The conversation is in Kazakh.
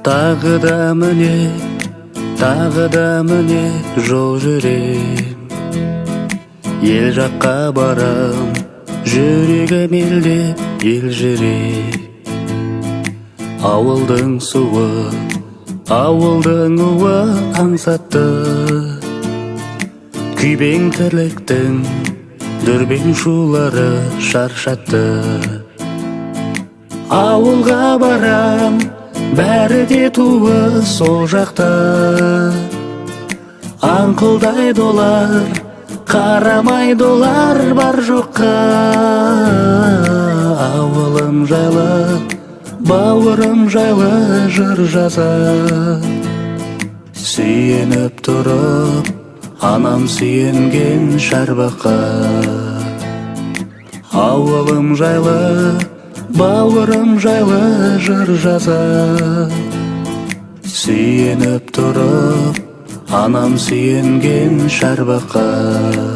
Тағы да міне жол жүрем, ел жаққа барам, жүрегім елдеп елжіреп. Ауылдың суы, ауылдың уы аңсатты, күйбең тірліктің дүрбен шулары шаршатты. Ауылға барам, бәрі де туы сол жақта, аңқылдайды олар, қарамайды олар бар жоққа. Ауылым жайлы, бауырым жайлы жыр жазар, сүйеніп тұрып, анам сүйенген шарбаққа. Ауылым жайлы, бауырым жайлы жыр жазар, сүйеніп тұрып, анам сүйенген шарбаққа.